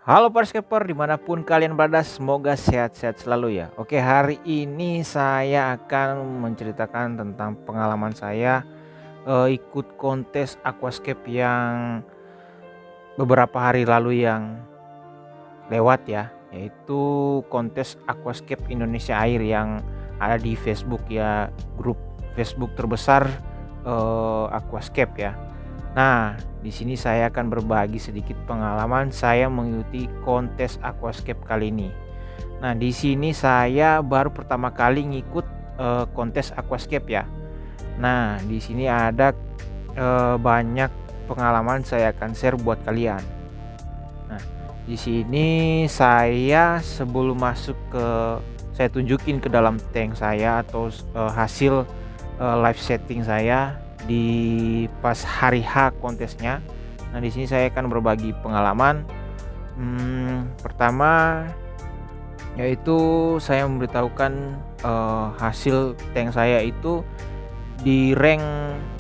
Halo Perscaper, dimanapun kalian berada, semoga sehat-sehat selalu ya. Oke, hari ini saya akan menceritakan tentang pengalaman saya ikut kontes aquascape yang beberapa hari lalu yang lewat ya, yaitu kontes aquascape Indonesia Air yang ada di Facebook ya, grup Facebook terbesar aquascape ya. Nah, di sini saya akan berbagi sedikit pengalaman saya mengikuti kontes aquascape kali ini. Nah, di sini saya baru pertama kali ngikut kontes aquascape ya. Nah, di sini ada banyak pengalaman saya akan share buat kalian. Nah, di sini saya sebelum masuk saya tunjukin ke dalam tank saya atau hasil live setting saya di pas hari H kontesnya. Nah, di sini saya akan berbagi pengalaman. Pertama yaitu saya memberitahukan hasil tank saya itu di rank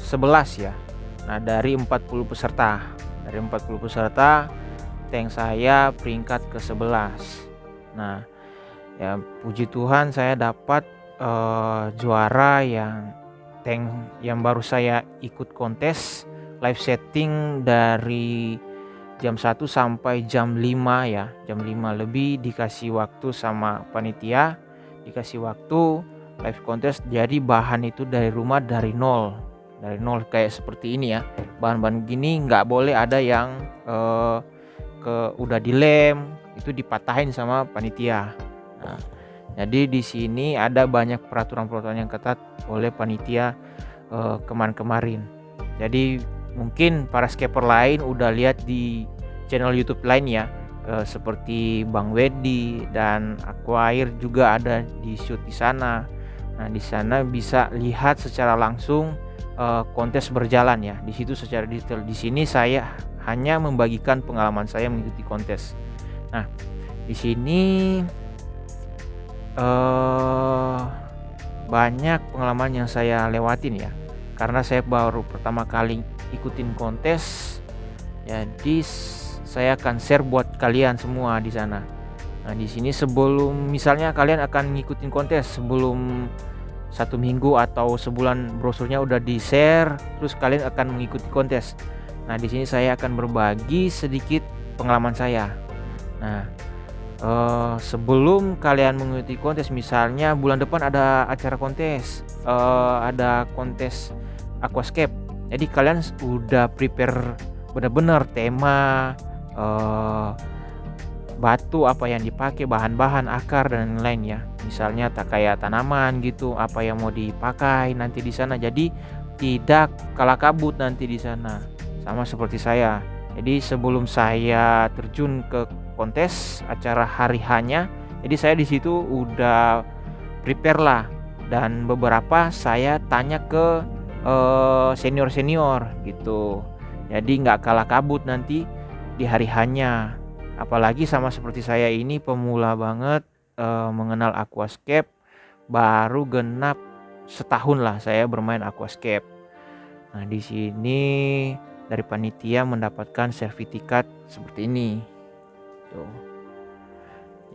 11 ya. Nah, dari 40 peserta. Dari 40 peserta, tank saya peringkat ke-11. Nah, ya puji Tuhan saya dapat juara tank yang baru saya ikut kontes live setting dari jam 1 sampai jam 5 ya. Jam 5 lebih dikasih waktu sama panitia, dikasih waktu live kontes. Jadi bahan itu dari rumah dari nol kayak seperti ini ya. Bahan-bahan gini nggak boleh ada yang udah dilem, itu dipatahin sama panitia. Nah, jadi di sini ada banyak peraturan-peraturan yang ketat oleh panitia kemarin. Jadi mungkin para skipper lain udah lihat di channel YouTube lain ya, seperti Bang Wedi dan Aquair juga ada di shoot di sana. Nah, di sana bisa lihat secara langsung kontes berjalan ya. Di situ secara detail. Di sini saya hanya membagikan pengalaman saya mengikuti kontes. Nah, di sini banyak pengalaman yang saya lewatin ya, karena saya baru pertama kali ikutin kontes. Jadi saya akan share buat kalian semua di sana. Nah, di sini sebelum misalnya kalian akan ngikutin kontes sebelum 1 minggu atau sebulan brosurnya udah di share, terus kalian akan mengikuti kontes. Nah, di sini saya akan berbagi sedikit pengalaman saya. Nah, sebelum kalian mengikuti kontes, misalnya bulan depan ada acara kontes, ada kontes aquascape. Jadi kalian udah prepare benar-benar tema, batu apa yang dipakai, bahan-bahan, akar dan lain ya. Misalnya tak kayak tanaman gitu, apa yang mau dipakai nanti di sana. Jadi tidak kalah kabut nanti di sana. Sama seperti saya. Jadi sebelum saya terjun ke kontes acara hari hanya, jadi saya di situ udah prepare lah, dan beberapa saya tanya ke senior gitu. Jadi nggak kalah kabut nanti di hari hanya. Apalagi sama seperti saya ini pemula banget mengenal aquascape, baru genap setahun lah saya bermain aquascape. Nah, di sini dari panitia mendapatkan sertifikat seperti ini. Tuh.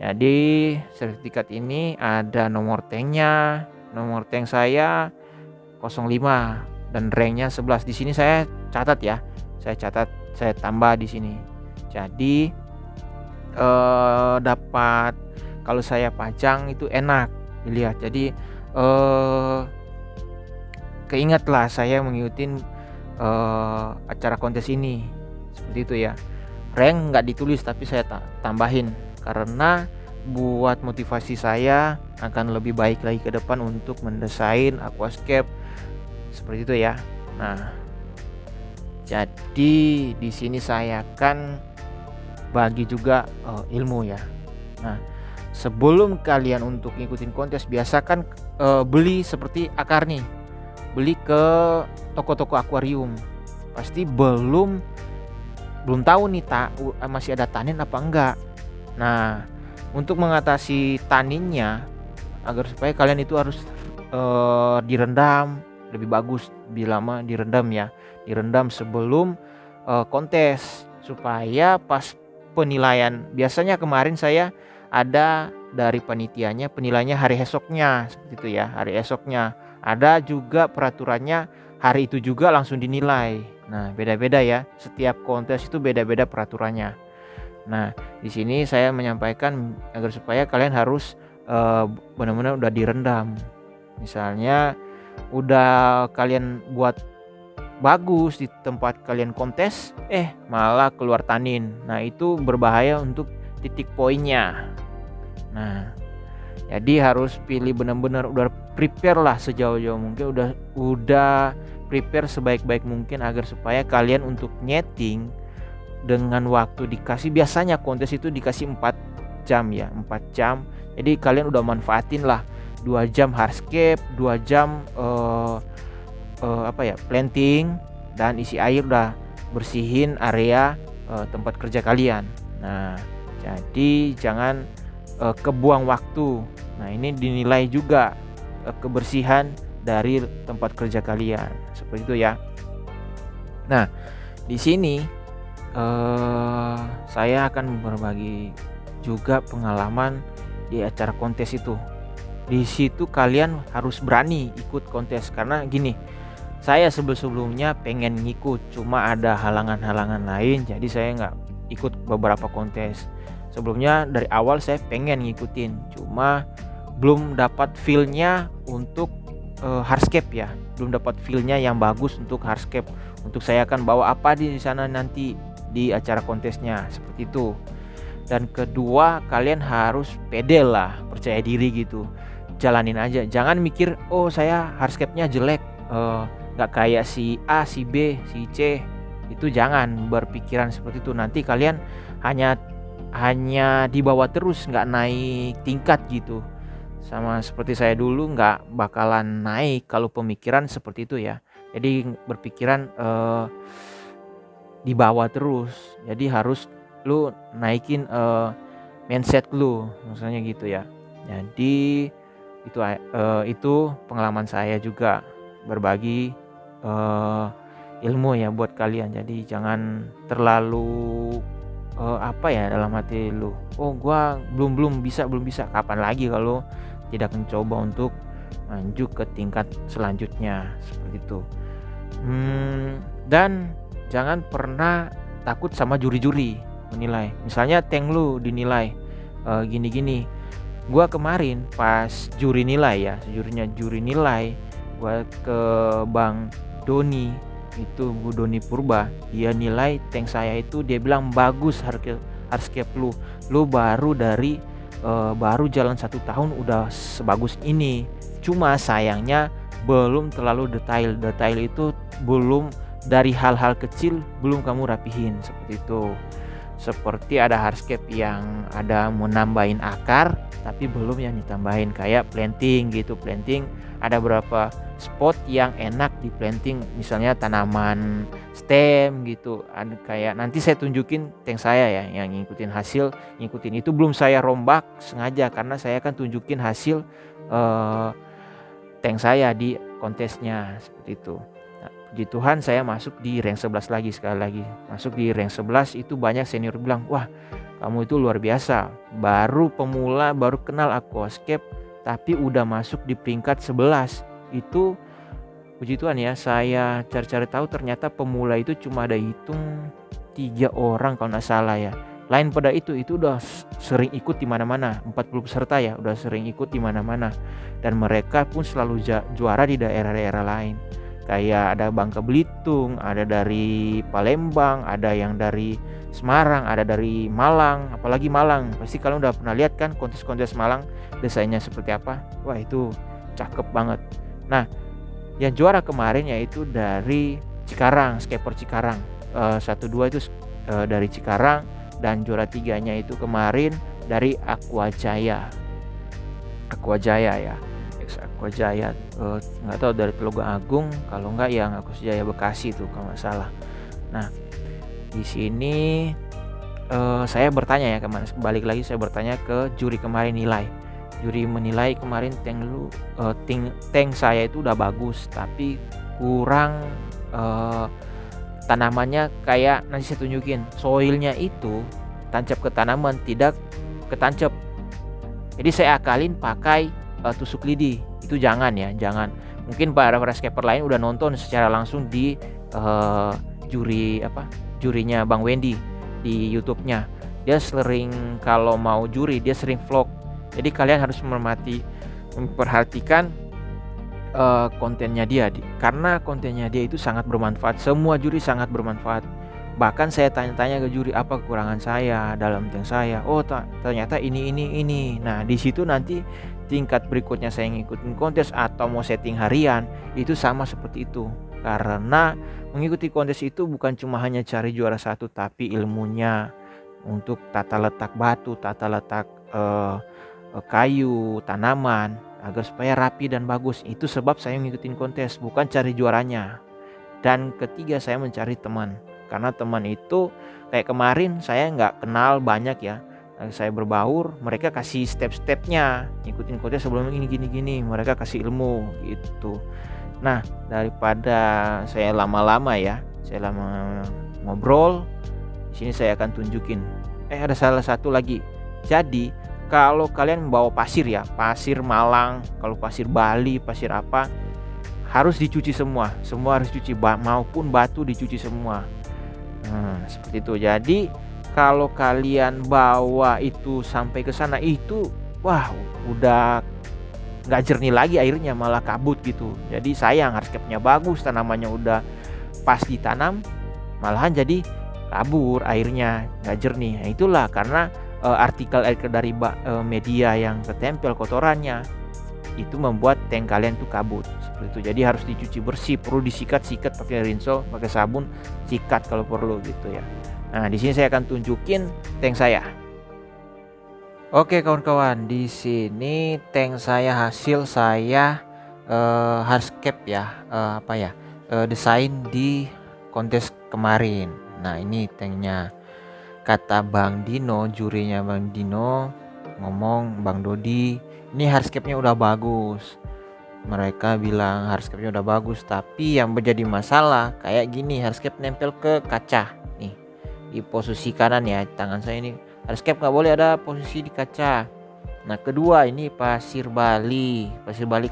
Jadi sertifikat ini ada nomor tanknya, nomor tank saya 05 dan ranknya 11. Di sini saya catat ya, saya tambah di sini. Jadi dapat, kalau saya pajang itu enak dilihat. Jadi keingatlah saya mengikuti acara kontes ini seperti itu ya. Rank nggak ditulis tapi saya tambahin karena buat motivasi saya akan lebih baik lagi ke depan untuk mendesain aquascape seperti itu ya. Nah, jadi di sini saya akan bagi juga ilmu ya. Nah, sebelum kalian untuk ngikutin kontes, biasakan beli seperti akar nih, beli ke toko-toko akuarium. Pasti belum tahu nih masih ada tanin apa enggak. Nah, untuk mengatasi taninnya, agar supaya kalian itu harus direndam, lebih bagus bila lama direndam ya, direndam sebelum kontes, supaya pas penilaian. Biasanya kemarin saya ada dari panitianya penilaiannya hari esoknya seperti itu ya, hari esoknya. Ada juga peraturannya hari itu juga langsung dinilai. Nah, beda-beda ya. Setiap kontes itu beda-beda peraturannya. Nah, di sini saya menyampaikan agar supaya kalian harus benar-benar udah direndam. Misalnya udah kalian buat bagus di tempat kalian kontes, malah keluar tanin. Nah, itu berbahaya untuk titik poinnya. Nah, jadi harus pilih benar-benar udah prepare lah sejauh-jauh mungkin, udah prepare sebaik-baik mungkin agar supaya kalian untuk nyeting dengan waktu dikasih, biasanya kontes itu dikasih 4 jam ya, 4 jam. Jadi kalian udah manfaatin lah 2 jam hardscape, 2 jam planting dan isi air, udah bersihin area tempat kerja kalian. Nah, jadi jangan kebuang waktu. Nah, ini dinilai juga kebersihan dari tempat kerja kalian. Seperti itu ya. Nah, di sini saya akan berbagi juga pengalaman di acara kontes itu. Di situ kalian harus berani ikut kontes karena gini, saya sebelumnya pengen ngikut, cuma ada halangan-halangan lain, jadi saya nggak ikut beberapa kontes. Sebelumnya dari awal saya pengen ngikutin, cuma belum dapat feel-nya untuk hardscape ya, belum dapat feel-nya yang bagus untuk hardscape. Untuk saya akan bawa apa di sana nanti di acara kontesnya, seperti itu. Dan kedua, kalian harus pede lah, percaya diri gitu, jalanin aja, jangan mikir saya hardscape-nya jelek, nggak kayak si A, si B, si C. Itu jangan berpikiran seperti itu, nanti kalian hanya di bawah terus, nggak naik tingkat gitu. Sama seperti saya dulu, nggak bakalan naik kalau pemikiran seperti itu ya. Jadi berpikiran di bawah terus. Jadi harus lu naikin mindset lu, maksudnya gitu ya. Jadi itu pengalaman saya juga berbagi ilmu ya buat kalian. Jadi jangan terlalu dalam hati lu, gua belum bisa, kapan lagi kalau tidak mencoba untuk maju ke tingkat selanjutnya, seperti itu. Dan jangan pernah takut sama juri-juri menilai. Misalnya tank lu dinilai gini-gini. Gua kemarin pas juri nilai ya, juri nilai, gua ke Bang Doni, itu Bu Doni Purba, dia nilai tank saya itu, dia bilang bagus hardscape lu baru jalan 1 tahun udah sebagus ini. Cuma sayangnya belum terlalu detail itu belum, dari hal-hal kecil belum kamu rapihin, seperti itu. Seperti ada hardscape yang ada mau nambahin akar tapi belum yang ditambahin, kayak planting gitu. Planting ada berapa spot yang enak di planting, misalnya tanaman stem gitu. Ada kayak nanti saya tunjukin tank saya ya yang ngikutin itu, belum saya rombak sengaja karena saya akan tunjukin hasil tank saya di kontesnya, seperti itu. Nah, puji Tuhan saya masuk di rank 11 lagi, sekali lagi masuk di rank 11. Itu banyak senior bilang, wah kamu itu luar biasa, baru pemula, baru kenal aquascape tapi udah masuk di peringkat 11. Itu puji Tuhan ya, saya cari-cari tahu ternyata pemula itu cuma ada hitung 3 orang kalau nggak salah ya. Lain pada itu udah sering ikut di mana-mana, 40 peserta ya, udah sering ikut di mana-mana. Dan mereka pun selalu juara di daerah-daerah lain. Kayak ada Bangka Belitung, ada dari Palembang, ada yang dari Semarang, ada dari Malang. Apalagi Malang, pasti kalian udah pernah lihat kan kontes-kontes Malang, desainnya seperti apa. Wah itu cakep banget. Nah, yang juara kemarin yaitu dari Cikarang, Scaper Cikarang. 1-2 itu dari Cikarang, dan juara 3-nya itu kemarin dari Aquajaya ya, Aquajaya. Nggak tahu dari Teluga Agung, kalau nggak yang Aquajaya Bekasi itu kalau nggak salah. Nah, di sini saya bertanya ya, balik lagi saya bertanya ke juri kemarin nilai. Juri menilai kemarin tank saya itu udah bagus, tapi kurang tanamannya, kayak nanti saya tunjukin soilnya itu tancap ke tanaman, tidak ketancap. Jadi saya akalin pakai tusuk lidi. Itu jangan ya, jangan. Mungkin para skipper lain udah nonton secara langsung di jurinya Bang Wendy di YouTube-nya. Dia sering kalau mau juri dia sering vlog. Jadi kalian harus memperhatikan kontennya dia, karena kontennya dia itu sangat bermanfaat. Semua juri sangat bermanfaat. Bahkan saya tanya-tanya ke juri apa kekurangan saya dalam tank saya. Oh ternyata ini. Nah di situ nanti tingkat berikutnya saya ngikutin kontes atau mau setting harian itu sama seperti itu. Karena mengikuti kontes itu bukan cuma hanya cari juara satu, tapi ilmunya untuk tata letak batu, tata letak kayu, tanaman, agar supaya rapi dan bagus. Itu sebab saya ngikutin kontes, bukan cari juaranya. Dan ketiga, saya mencari teman. Karena teman itu kayak kemarin saya nggak kenal banyak ya. Saya berbaur, mereka kasih step-stepnya, ngikutin kontes sebelum ini gini. Mereka kasih ilmu gitu. Nah, daripada saya lama-lama ya, saya lama ngobrol, di sini saya akan tunjukin. Ada salah satu lagi. Jadi kalau kalian membawa pasir ya, pasir Malang, kalau pasir Bali, pasir apa, harus dicuci semua harus dicuci, maupun batu dicuci semua. Seperti itu. Jadi kalau kalian bawa itu sampai ke sana itu, wah udah nggak jernih lagi airnya, malah kabut gitu. Jadi sayang, hardscape-nya bagus, tanamannya udah pas ditanam, malahan jadi kabur airnya, nggak jernih. Nah, itulah karena artikel dari media yang ketempel kotorannya itu membuat tank kalian tuh kabut seperti itu. Jadi harus dicuci bersih, perlu disikat pakai rinso, pakai sabun, sikat kalau perlu gitu ya. Nah di sini saya akan tunjukin tank saya. Oke kawan-kawan, di sini tank saya, hasil saya hardscape ya, desain di kontes kemarin. Nah ini tanknya. Kata Bang Dino, jurinya Bang Dino ngomong, Bang Dodi, ini hardscape-nya udah bagus. Mereka bilang hardscape-nya udah bagus, tapi yang menjadi masalah kayak gini, hardscape nempel ke kaca nih di posisi kanan ya, tangan saya ini. Hardscape nggak boleh ada posisi di kaca. Nah kedua, ini pasir Bali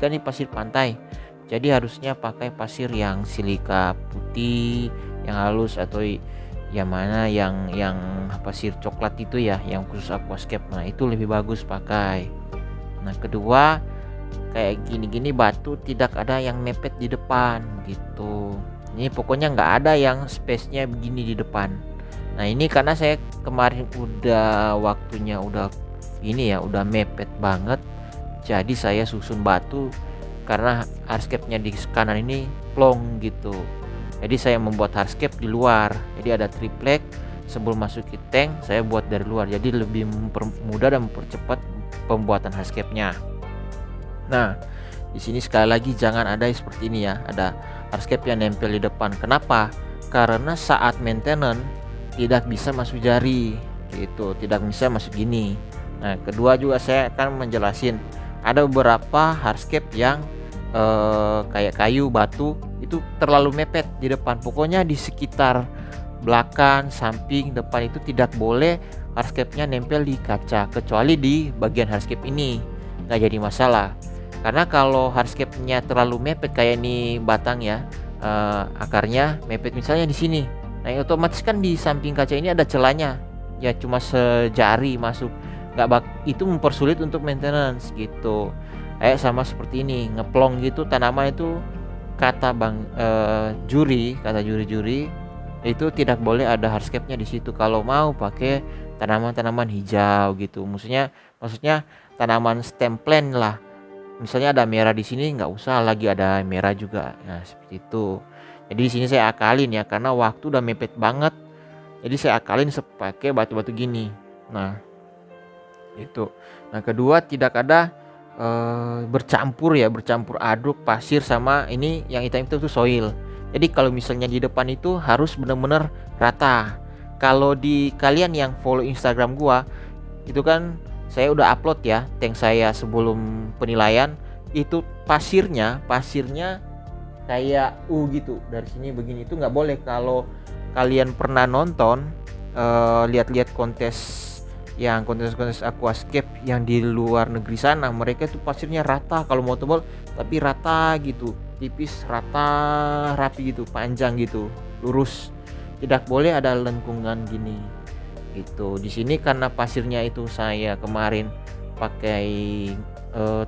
kan ini pasir pantai, jadi harusnya pakai pasir yang silika putih yang halus, atau yang mana yang pasir coklat itu ya, yang khusus aquascape. Nah itu lebih bagus pakai. Nah kedua, kayak gini batu tidak ada yang mepet di depan gitu. Ini pokoknya nggak ada yang space-nya begini di depan. Nah ini karena saya kemarin udah waktunya udah ini ya, udah mepet banget, jadi saya susun batu karena hardscape-nya di kanan ini plong gitu. Jadi saya membuat hardscape di luar. Jadi ada triplek, sebelum masuk ke tank saya buat dari luar. Jadi lebih mempermudah dan mempercepat pembuatan hardscape-nya. Nah, di sini sekali lagi jangan ada seperti ini ya, ada hardscape yang nempel di depan. Kenapa? Karena saat maintenance tidak bisa masuk jari gitu, tidak bisa masuk gini. Nah, kedua juga saya akan menjelasin ada beberapa hardscape yang kayak kayu, batu itu terlalu mepet di depan. Pokoknya di sekitar belakang, samping, depan itu tidak boleh hardscape-nya nempel di kaca, kecuali di bagian hardscape ini nggak jadi masalah. Karena kalau hardscape-nya terlalu mepet kayak ini batang ya, akarnya mepet misalnya di sini, nah otomatis kan di samping kaca ini ada celahnya ya, cuma sejari masuk, itu mempersulit untuk maintenance gitu. Kayak sama seperti ini, ngeplong gitu tanaman itu, kata juri itu tidak boleh ada hardscape-nya di situ. Kalau mau pakai tanaman-tanaman hijau gitu, maksudnya tanaman stem plant lah. Misalnya ada merah di sini, nggak usah lagi ada merah juga. Nah seperti itu. Jadi di sini saya akalin ya, karena waktu udah mepet banget. Jadi saya akalin pakai batu-batu gini. Nah itu. Nah kedua, tidak ada bercampur aduk pasir sama ini yang hitam itu soil. Jadi kalau misalnya di depan itu harus benar-benar rata. Kalau di kalian yang follow Instagram gua, itu kan saya udah upload ya tank saya sebelum penilaian, itu pasirnya kayak gitu, dari sini begini, itu nggak boleh. Kalau kalian pernah nonton lihat-lihat kontes aquascape yang di luar negeri sana, mereka tuh pasirnya rata, kalau mau tebal tapi rata gitu, tipis, rata, rapi gitu, panjang gitu, lurus. Tidak boleh ada lengkungan gini gitu. Di sini karena pasirnya itu saya kemarin pakai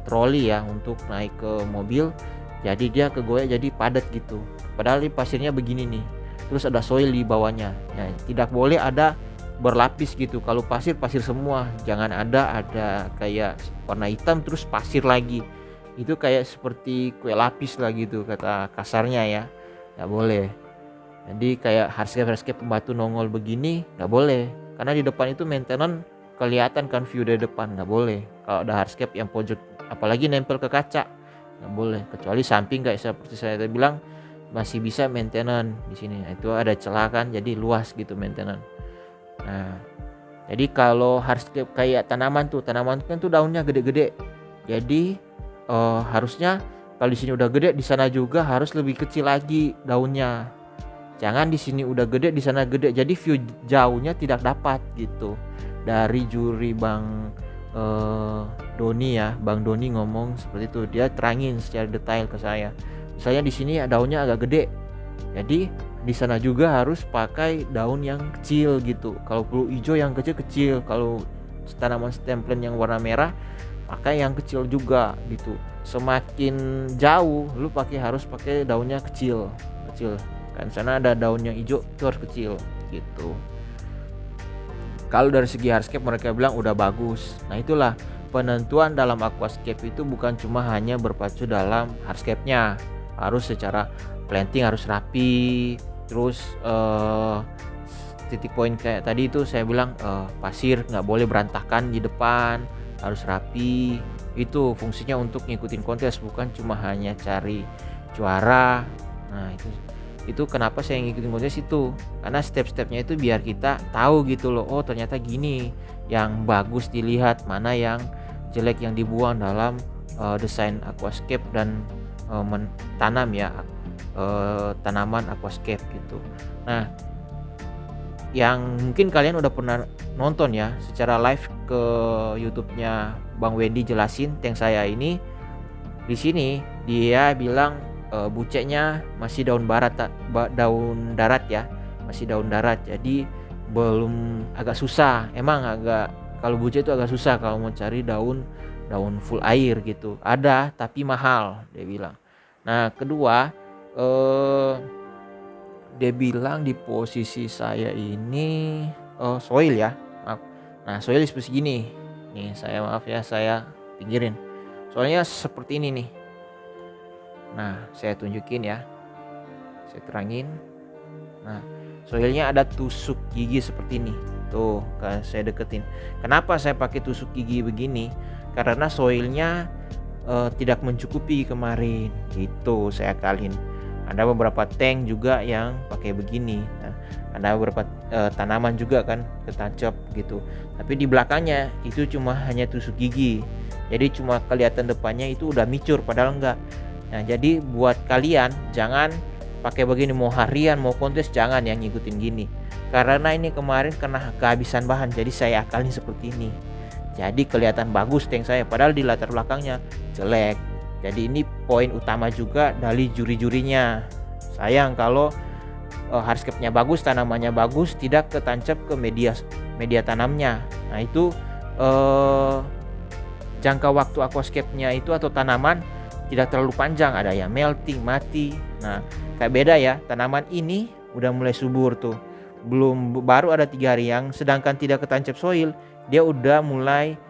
troli ya untuk naik ke mobil, jadi dia kegoyak jadi padat gitu. Padahal ini pasirnya begini nih, terus ada soil di bawahnya. Nah, tidak boleh ada berlapis gitu. Kalau pasir semua, jangan ada kayak warna hitam terus pasir lagi. Itu kayak seperti kue lapis lah gitu kata kasarnya ya, nggak boleh. Jadi kayak hardscape pembatu nongol begini nggak boleh, karena di depan itu maintenance kelihatan kan view dari depan, nggak boleh. Kalau ada hardscape yang pojok apalagi nempel ke kaca nggak boleh, kecuali samping kayak seperti saya tadi bilang masih bisa maintenance di sini. Nah, itu ada celah kan, jadi luas gitu maintenance. Nah, jadi kalau hardscape kayak tanaman kan tuh daunnya gede-gede. Jadi harusnya kalau di sini udah gede, di sana juga harus lebih kecil lagi daunnya. Jangan di sini udah gede, di sana gede. Jadi view jauhnya tidak dapat gitu. Dari juri Bang Doni ya, Bang Doni ngomong seperti itu. Dia terangin secara detail ke saya. Misalnya di sini daunnya agak gede. Jadi di sana juga harus pakai daun yang kecil gitu. Kalau perlu hijau yang kecil-kecil, kalau tanaman stemplen yang warna merah pakai yang kecil juga gitu. Semakin jauh lu harus pakai daunnya kecil kan, sana ada daun yang hijau itu harus kecil gitu. Kalau dari segi hardscape mereka bilang udah bagus. Nah, itulah penentuan dalam aquascape itu bukan cuma hanya berpacu dalam hardscape-nya, harus secara planting harus rapi. Terus titik poin kayak tadi itu saya bilang pasir nggak boleh berantakan di depan, harus rapi. Itu fungsinya untuk ngikutin kontes, bukan cuma hanya cari juara. Nah, itu kenapa saya ngikutin kontes itu, karena step-stepnya itu biar kita tahu gitu loh, oh ternyata gini yang bagus dilihat, mana yang jelek yang dibuang dalam desain aquascape dan tanam ya, tanaman aquascape gitu. Nah, yang mungkin kalian udah pernah nonton ya secara live ke YouTube-nya Bang Wendy jelasin tank saya ini, di sini dia bilang buceknya masih daun darat ya, masih daun darat, jadi belum, agak susah. Emang kalau bucek itu agak susah kalau mau cari daun full air gitu. Ada tapi mahal dia bilang. Nah, kedua dia bilang di posisi saya ini soil ya, maaf. Nah, soil seperti gini nih, saya pinggirin. Soalnya seperti ini nih. Nah, saya tunjukin ya, saya terangin. Nah, soilnya ada tusuk gigi seperti ini. Tuh, kan saya deketin. Kenapa saya pakai tusuk gigi begini? Karena soilnya tidak mencukupi kemarin. Gitu saya akalin. Ada beberapa tank juga yang pakai begini. Nah, ada beberapa tanaman juga kan ketancap gitu. Tapi di belakangnya itu cuma hanya tusuk gigi. Jadi cuma kelihatan depannya itu udah micur, padahal enggak. Nah, jadi buat kalian jangan pakai begini, mau harian mau kontes jangan yang ngikutin gini, karena ini kemarin kena kehabisan bahan, jadi saya akalin seperti ini. Jadi kelihatan bagus tank saya, padahal di latar belakangnya jelek. Jadi ini poin utama juga dari juri-jurinya. Sayang kalau hardscape-nya bagus, tanamannya bagus, tidak ketancap ke media tanamnya. Nah, itu jangka waktu aquascape-nya itu atau tanaman tidak terlalu panjang, ada yang melting, mati. Nah, kayak beda ya, tanaman ini udah mulai subur tuh, baru ada 3 hari, yang sedangkan tidak ketancap soil dia udah mulai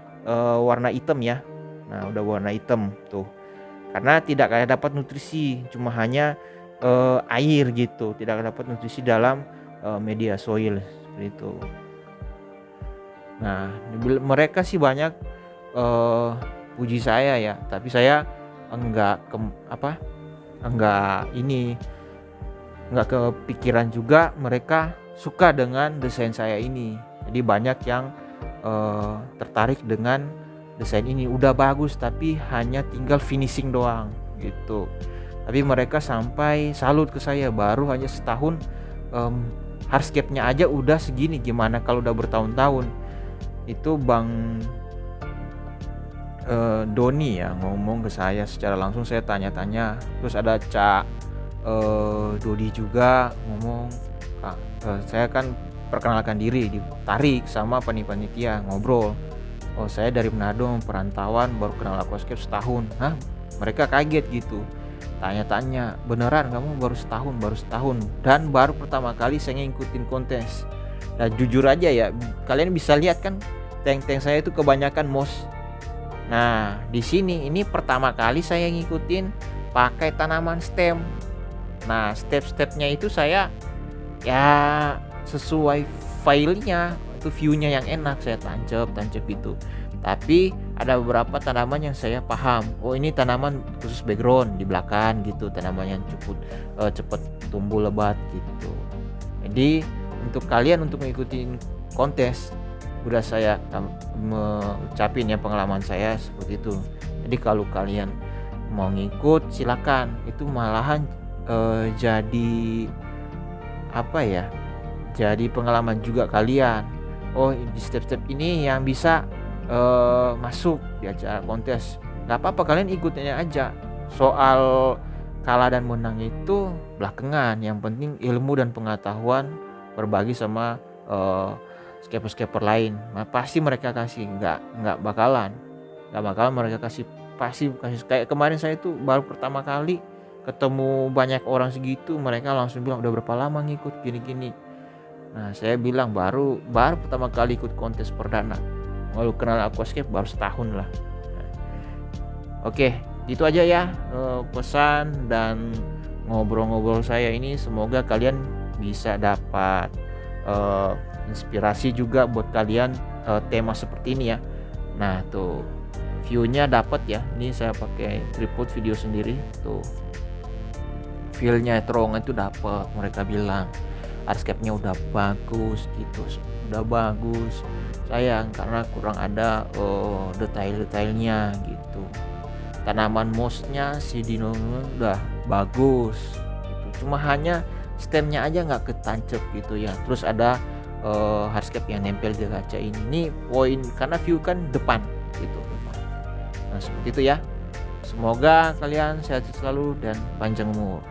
warna hitam ya. Nah, udah warna hitam tuh, karena tidak kayak dapat nutrisi, cuma hanya air gitu, tidak dapat nutrisi dalam media soil seperti itu. Nah, mereka sih banyak puji saya ya, tapi saya enggak kepikiran juga mereka suka dengan desain saya ini. Jadi banyak yang tertarik dengan desain ini, udah bagus tapi hanya tinggal finishing doang gitu. Tapi mereka sampai salut ke saya, baru hanya setahun hardscape-nya aja udah segini, gimana kalau udah bertahun-tahun. Itu Bang Doni ya ngomong ke saya secara langsung, saya tanya-tanya. Terus ada Cak Dodi juga ngomong, Kak, saya kan perkenalkan diri, ditarik sama panitia ngobrol. Oh, saya dari Manado, perantauan, baru kenal aquascape setahun. Hah? Mereka kaget gitu. Tanya-tanya, beneran kamu baru setahun, dan baru pertama kali saya ngikutin kontes. Dan jujur aja ya, kalian bisa lihat kan tank-tank saya itu kebanyakan moss. Nah, di sini ini pertama kali saya ngikutin pakai tanaman stem. Nah, step-stepnya itu saya ya sesuai filenya, itu view-nya yang enak, saya tancap itu. Tapi ada beberapa tanaman yang saya paham, oh ini tanaman khusus background di belakang gitu, tanaman yang cepet tumbuh lebat gitu. Jadi untuk kalian untuk mengikuti kontes, udah saya mengucapin ya pengalaman saya seperti itu. Jadi kalau kalian mau ngikut silakan, itu malahan jadi apa ya, jadi pengalaman juga kalian. Oh, di step-step ini yang bisa masuk di acara kontes, nggak apa-apa, kalian ikutnya aja. Soal kalah dan menang itu belakangan, yang penting ilmu dan pengetahuan berbagi sama scaper lain. Nah, pasti mereka kasih, nggak bakalan mereka kasih, pasti kasih. Kayak kemarin saya itu baru pertama kali ketemu banyak orang segitu, mereka langsung bilang, udah berapa lama ngikut gini-gini. Nah, saya bilang baru pertama kali ikut kontes perdana, lalu kenal aquascape baru setahun lah. Nah, oke, gitu aja ya pesan dan ngobrol-ngobrol saya ini. Semoga kalian bisa dapat inspirasi juga buat kalian tema seperti ini ya. Nah, tuh view-nya dapat ya. Ini saya pakai tripod video sendiri tuh. Feel-nya terowongan itu dapat, mereka bilang hardscape-nya udah bagus gitu, udah bagus. Sayang karena kurang ada detail-detailnya gitu. Tanaman mossnya si Dino udah bagus gitu. Cuma hanya stemnya aja nggak ketancap gitu ya. Terus ada hardscape yang nempel di kaca ini poin, karena view kan depan gitu. Nah, seperti itu ya. Semoga kalian sehat selalu dan panjang umur.